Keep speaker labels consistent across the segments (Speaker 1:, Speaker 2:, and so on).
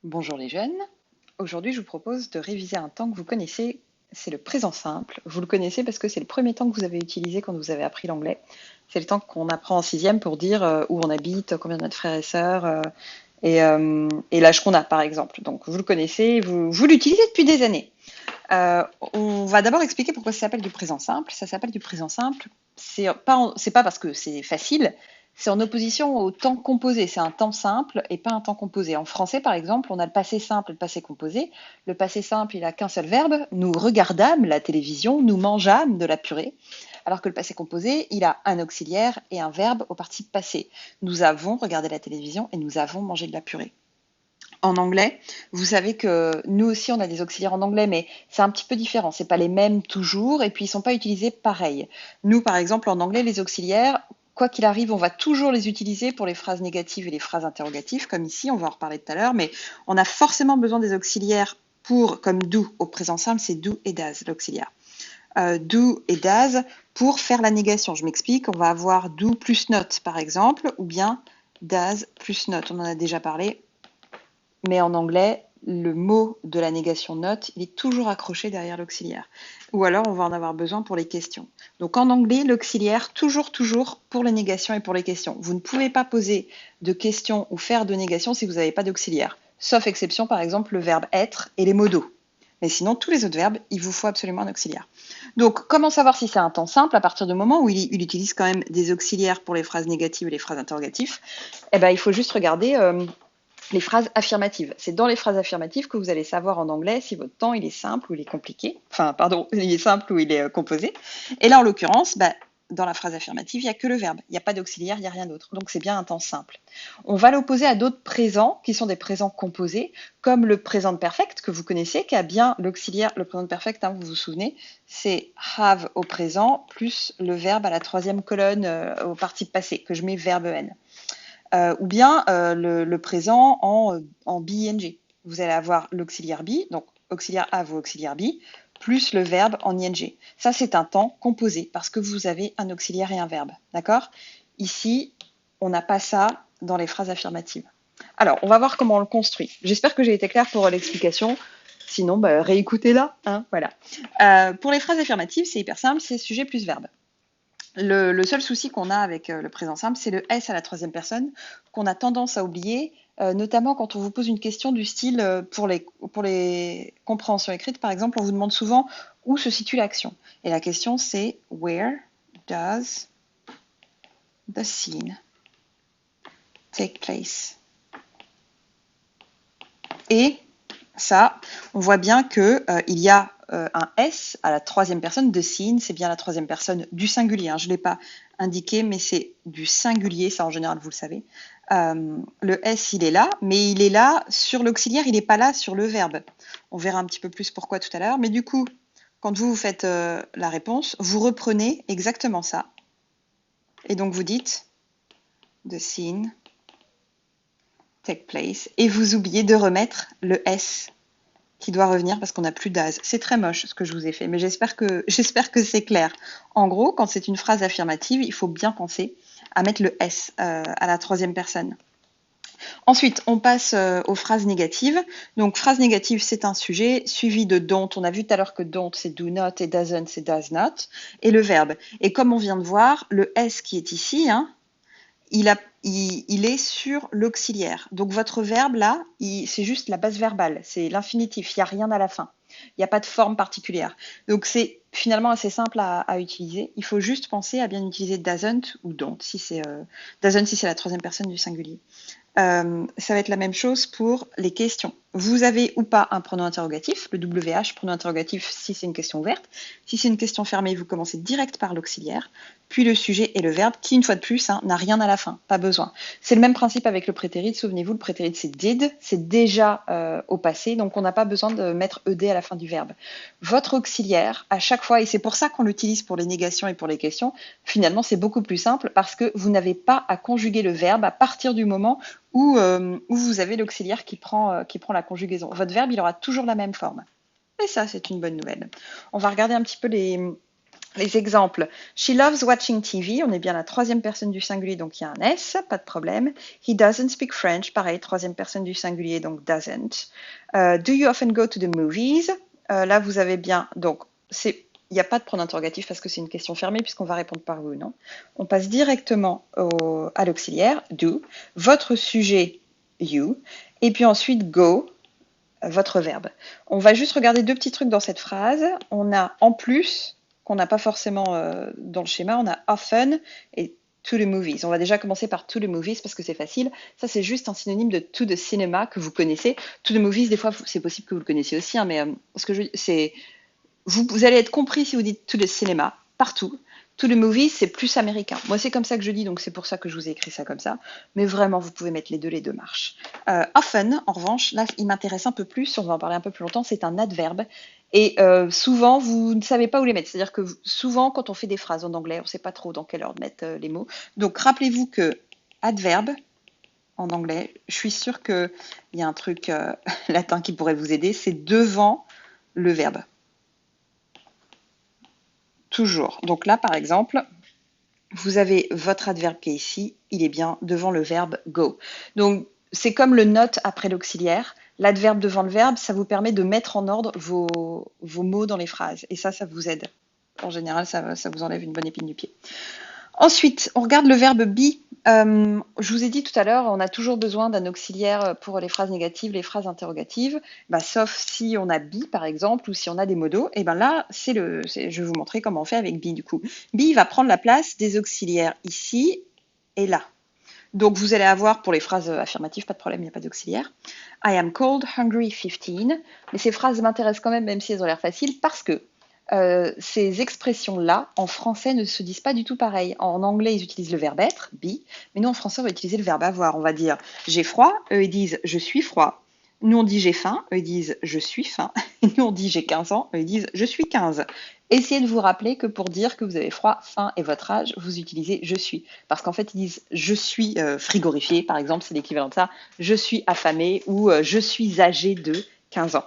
Speaker 1: Bonjour les jeunes, aujourd'hui je vous propose de réviser un temps que vous connaissez, c'est le présent simple. Vous le connaissez parce que c'est le premier temps que vous avez utilisé quand vous avez appris l'anglais. C'est le temps qu'on apprend en sixième pour dire où on habite, combien de notre frères et sœurs et l'âge qu'on a par exemple. Donc vous le connaissez, vous l'utilisez depuis des années. On va d'abord expliquer pourquoi ça s'appelle du présent simple. Ça s'appelle du présent simple, c'est pas parce que c'est facile, c'est en opposition au temps composé. C'est un temps simple et pas un temps composé. En français, par exemple, on a le passé simple et le passé composé. Le passé simple, il a qu'un seul verbe. Nous regardâmes la télévision, nous mangeâmes de la purée. Alors que le passé composé, il a un auxiliaire et un verbe au participe passé. Nous avons regardé la télévision et nous avons mangé de la purée. En anglais, vous savez que nous aussi on a des auxiliaires en anglais, mais c'est un petit peu différent. C'est pas les mêmes toujours, et puis ils sont pas utilisés pareil. Nous, par exemple, en anglais, les auxiliaires, quoi qu'il arrive, on va toujours les utiliser pour les phrases négatives et les phrases interrogatives, comme ici, on va en reparler tout à l'heure, mais on a forcément besoin des auxiliaires pour, comme do au présent simple, c'est do et does l'auxiliaire. Do et does pour faire la négation. Je m'explique, on va avoir do plus not par exemple, ou bien does plus not. On en a déjà parlé. Mais en anglais, le mot de la négation not, il est toujours accroché derrière l'auxiliaire. Ou alors, on va en avoir besoin pour les questions. Donc en anglais, l'auxiliaire, toujours pour les négations et pour les questions. Vous ne pouvez pas poser de questions ou faire de négations si vous n'avez pas d'auxiliaire. Sauf exception, par exemple, le verbe être et les mots do. Mais sinon, tous les autres verbes, il vous faut absolument un auxiliaire. Donc, comment savoir si c'est un temps simple à partir du moment où il utilise quand même des auxiliaires pour les phrases négatives et les phrases interrogatives? Eh ben, il faut juste regarder les phrases affirmatives. C'est dans les phrases affirmatives que vous allez savoir en anglais si votre temps il est simple ou il est compliqué. Enfin, pardon, il est simple ou il est composé. Et là, en l'occurrence, dans la phrase affirmative, il n'y a que le verbe. Il n'y a pas d'auxiliaire, il n'y a rien d'autre. Donc, c'est bien un temps simple. On va l'opposer à d'autres présents qui sont des présents composés, comme le présent perfect que vous connaissez, qui a bien l'auxiliaire. Le présent perfect, hein, vous vous souvenez, c'est have au présent plus le verbe à la troisième colonne au participe passé, que je mets verbe n. Ou bien le présent en be-ing. Vous allez avoir l'auxiliaire be, donc auxiliaire have ou auxiliaire be, plus le verbe en ing. Ça, c'est un temps composé parce que vous avez un auxiliaire et un verbe. D'accord? Ici, on n'a pas ça dans les phrases affirmatives. Alors, on va voir comment on le construit. J'espère que j'ai été claire pour l'explication. Sinon, réécoutez-la. Hein, voilà. Pour les phrases affirmatives, c'est hyper simple, c'est sujet plus verbe. Le seul souci qu'on a avec le présent simple, c'est le S à la troisième personne, qu'on a tendance à oublier, notamment quand on vous pose une question du style pour les compréhensions écrites, par exemple, on vous demande souvent où se situe l'action. Et la question, c'est Where does the scene take place? Et ça, on voit bien qu'il y a un S à la troisième personne de scene, c'est bien la troisième personne du singulier. Hein. Je ne l'ai pas indiqué, mais c'est du singulier, ça en général vous le savez. Le S, il est là, mais il est là sur l'auxiliaire, il n'est pas là sur le verbe. On verra un petit peu plus pourquoi tout à l'heure. Mais du coup, quand vous faites la réponse, vous reprenez exactement ça. Et donc vous dites the scene take place, et vous oubliez de remettre le S qui doit revenir parce qu'on n'a plus d'as. C'est très moche ce que je vous ai fait, mais j'espère que c'est clair. En gros, quand c'est une phrase affirmative, il faut bien penser à mettre le S à la troisième personne. Ensuite, on passe aux phrases négatives. Donc, phrase négative, c'est un sujet suivi de don't. On a vu tout à l'heure que don't, c'est do not, et doesn't, c'est does not. Et le verbe. Et comme on vient de voir, le S qui est ici, hein, il est sur l'auxiliaire. Donc votre verbe là, c'est juste la base verbale, c'est l'infinitif, il n'y a rien à la fin. Il n'y a pas de forme particulière. Donc c'est finalement assez simple à utiliser. Il faut juste penser à bien utiliser doesn't ou don't, si c'est doesn't si c'est la troisième personne du singulier. Ça va être la même chose pour les questions. Vous avez ou pas un pronom interrogatif, le WH, pronom interrogatif si c'est une question ouverte. Si c'est une question fermée, vous commencez direct par l'auxiliaire, puis le sujet et le verbe, qui une fois de plus n'a rien à la fin, pas besoin. C'est le même principe avec le prétérit, souvenez-vous, le prétérit c'est did, c'est déjà au passé, donc on n'a pas besoin de mettre ed à la fin du verbe. Votre auxiliaire, à chaque fois, et c'est pour ça qu'on l'utilise pour les négations et pour les questions, finalement c'est beaucoup plus simple parce que vous n'avez pas à conjuguer le verbe à partir du moment où vous avez l'auxiliaire qui prend la conjugaison. Votre verbe, il aura toujours la même forme. Et ça, c'est une bonne nouvelle. On va regarder un petit peu Les exemples, she loves watching TV, on est bien la troisième personne du singulier, donc il y a un S, pas de problème. He doesn't speak French, pareil, troisième personne du singulier, donc doesn't. Do you often go to the movies? Là, vous avez bien, donc il n'y a pas de point d'interrogatif parce que c'est une question fermée puisqu'on va répondre par oui ou non. On passe directement à l'auxiliaire, do, votre sujet, you, et puis ensuite go, votre verbe. On va juste regarder deux petits trucs dans cette phrase. On a en plus, qu'on n'a pas forcément dans le schéma, on a often et to the movies. On va déjà commencer par to the movies parce que c'est facile. Ça, c'est juste un synonyme de to the cinema que vous connaissez. To the movies, des fois, c'est possible que vous le connaissiez aussi, hein, mais ce que c'est vous allez être compris si vous dites to the cinema partout. To the movies, c'est plus américain. Moi, c'est comme ça que je dis, donc c'est pour ça que je vous ai écrit ça comme ça. Mais vraiment, vous pouvez mettre les deux marchent. Often, en revanche, là, il m'intéresse un peu plus, on va en parler un peu plus longtemps, c'est un adverbe. Et souvent, vous ne savez pas où les mettre. C'est-à-dire que souvent, quand on fait des phrases en anglais, on ne sait pas trop dans quelle ordre mettre les mots. Donc, rappelez-vous que adverbe, en anglais, je suis sûre qu'il y a un truc latin qui pourrait vous aider, c'est devant le verbe. Toujours. Donc là, par exemple, vous avez votre adverbe qui est ici, il est bien devant le verbe go. Donc, c'est comme le not après l'auxiliaire. L'adverbe devant le verbe, ça vous permet de mettre en ordre vos mots dans les phrases. Et ça vous aide. En général, ça vous enlève une bonne épine du pied. Ensuite, on regarde le verbe be. Je vous ai dit tout à l'heure, on a toujours besoin d'un auxiliaire pour les phrases négatives, les phrases interrogatives, sauf si on a be par exemple, ou si on a des modos. Et là, je vais vous montrer comment on fait avec be du coup. Be va prendre la place des auxiliaires ici et là. Donc vous allez avoir pour les phrases affirmatives, pas de problème, il n'y a pas d'auxiliaire. I am cold, hungry, 15. Mais ces phrases m'intéressent quand même si elles ont l'air faciles, parce que ces expressions-là, en français, ne se disent pas du tout pareil. En anglais, ils utilisent le verbe être, be, mais nous, en français, on va utiliser le verbe avoir. On va dire j'ai froid, eux, ils disent je suis froid. Nous, on dit j'ai faim, eux, ils disent je suis faim. Et nous, on dit j'ai 15 ans, eux, ils disent je suis 15. Essayez de vous rappeler que pour dire que vous avez froid, faim et votre âge, vous utilisez je suis. Parce qu'en fait, ils disent je suis frigorifié, par exemple, c'est l'équivalent de ça. Je suis affamé ou je suis âgé de 15 ans.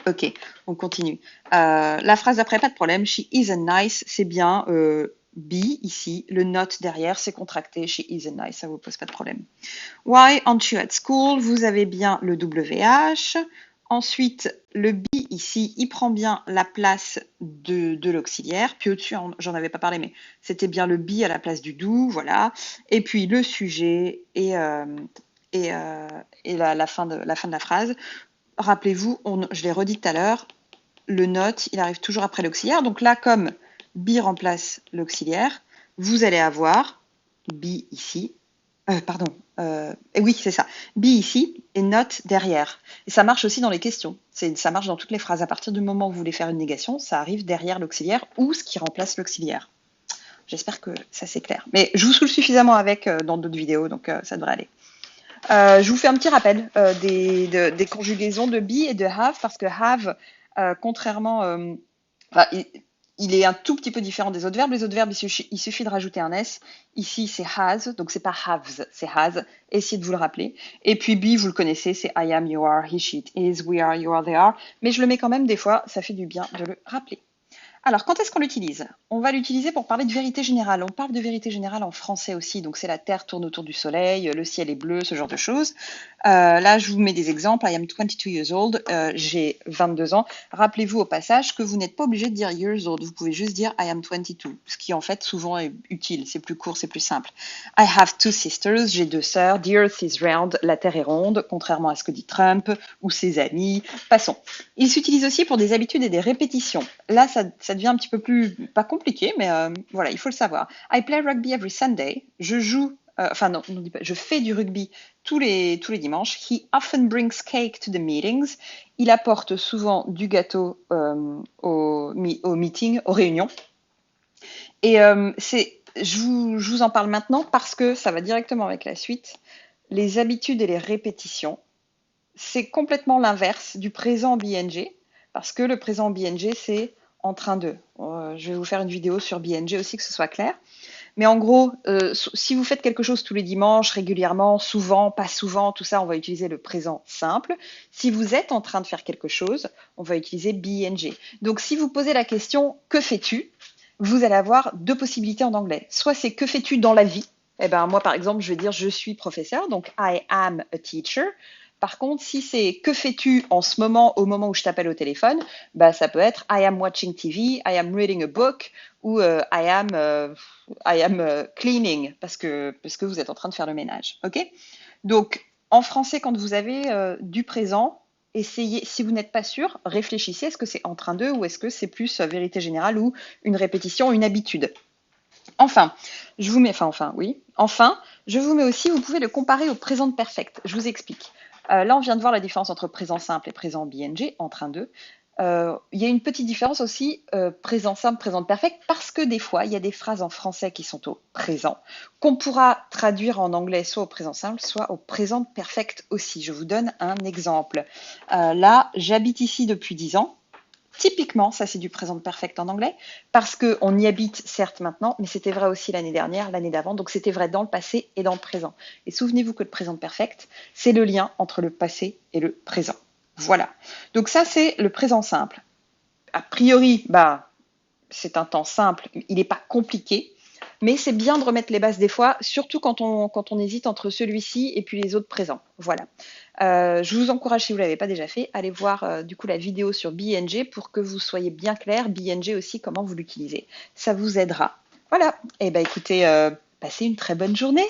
Speaker 1: Ok, on continue. La phrase d'après, pas de problème. She isn't nice, c'est bien be ici. Le not derrière, c'est contracté. She isn't nice, ça vous pose pas de problème. Why aren't you at school? Vous avez bien le WH. Ensuite, le be ici, il prend bien la place de l'auxiliaire. Puis au-dessus, j'en avais pas parlé, mais c'était bien le be à la place du do, voilà. Et puis le sujet et la fin de la phrase. Rappelez-vous, je l'ai redit tout à l'heure, le not, il arrive toujours après l'auxiliaire. Donc là, comme be remplace l'auxiliaire, vous allez avoir be ici, et oui, c'est ça, be ici et not derrière. Et ça marche aussi dans les questions. Ça marche dans toutes les phrases. À partir du moment où vous voulez faire une négation, ça arrive derrière l'auxiliaire ou ce qui remplace l'auxiliaire. J'espère que ça c'est clair. Mais je vous saoule suffisamment avec dans d'autres vidéos, donc ça devrait aller. Je vous fais un petit rappel des conjugaisons de be et de have, parce que have, contrairement, il est un tout petit peu différent des autres verbes. Les autres verbes, il suffit de rajouter un s. Ici, c'est has, donc c'est pas haves, c'est has. Essayez de vous le rappeler. Et puis be, vous le connaissez, c'est I am, you are, he, she, it is, we are, you are, they are. Mais je le mets quand même des fois, ça fait du bien de le rappeler. Alors, quand est-ce qu'on l'utilise? On va l'utiliser pour parler de vérité générale. On parle de vérité générale en français aussi, donc c'est la Terre tourne autour du Soleil, le ciel est bleu, ce genre de choses. Là, je vous mets des exemples. I am 22 years old, j'ai 22 ans. Rappelez-vous au passage que vous n'êtes pas obligé de dire years old, vous pouvez juste dire I am 22, ce qui en fait souvent est utile, c'est plus court, c'est plus simple. I have two sisters, j'ai deux sœurs. The earth is round, la Terre est ronde, contrairement à ce que dit Trump ou ses amis. Passons. Il s'utilise aussi pour des habitudes et des répétitions. Là, ça devient un petit peu plus, pas compliqué, mais voilà, il faut le savoir. I play rugby every Sunday. Je joue, non, on dit pas, je fais du rugby tous les dimanches. He often brings cake to the meetings. Il apporte souvent du gâteau au meeting, aux réunions. Et je vous en parle maintenant parce que ça va directement avec la suite. Les habitudes et les répétitions, c'est complètement l'inverse du présent BNG, parce que le présent BNG, c'est en train de. Je vais vous faire une vidéo sur BNG aussi, que ce soit clair. Mais en gros, si vous faites quelque chose tous les dimanches, régulièrement, souvent, pas souvent, tout ça, on va utiliser le présent simple. Si vous êtes en train de faire quelque chose, on va utiliser BNG. Donc, si vous posez la question « Que fais-tu ?» vous allez avoir deux possibilités en anglais. Soit c'est que fais-tu dans la vie? Eh ben, moi, par exemple, je vais dire je suis professeur, donc I am a teacher. Par contre, si c'est que fais-tu en ce moment, au moment où je t'appelle au téléphone, bah, ça peut être I am watching TV, I am reading a book ou I am cleaning parce que vous êtes en train de faire le ménage. Ok? Donc, en français, quand vous avez du présent, essayez, si vous n'êtes pas sûr, réfléchissez, est-ce que c'est en train de ou est-ce que c'est plus vérité générale ou une répétition, une habitude. Enfin, je vous mets, enfin, oui. Enfin, je vous mets aussi, vous pouvez le comparer au présent perfect. Je vous explique. Là, on vient de voir la différence entre présent simple et présent BNG, en train de. Il y a une petite différence aussi, présent simple, présent perfect, parce que des fois, il y a des phrases en français qui sont au présent, qu'on pourra traduire en anglais soit au présent simple, soit au présent perfect aussi. Je vous donne un exemple. Là, j'habite ici depuis 10 ans. Typiquement, ça c'est du présent perfect en anglais, parce qu'on y habite certes maintenant, mais c'était vrai aussi l'année dernière, l'année d'avant, donc c'était vrai dans le passé et dans le présent. Et souvenez-vous que le présent perfect, c'est le lien entre le passé et le présent. Voilà. Donc ça c'est le présent simple. A priori, bah, c'est un temps simple, il n'est pas compliqué, mais c'est bien de remettre les bases des fois, surtout quand on hésite entre celui-ci et puis les autres présents. Voilà. Je vous encourage, si vous ne l'avez pas déjà fait, à aller voir du coup la vidéo sur BNG pour que vous soyez bien clair, BNG aussi, comment vous l'utilisez. Ça vous aidera. Voilà. Et ben écoutez, passez une très bonne journée.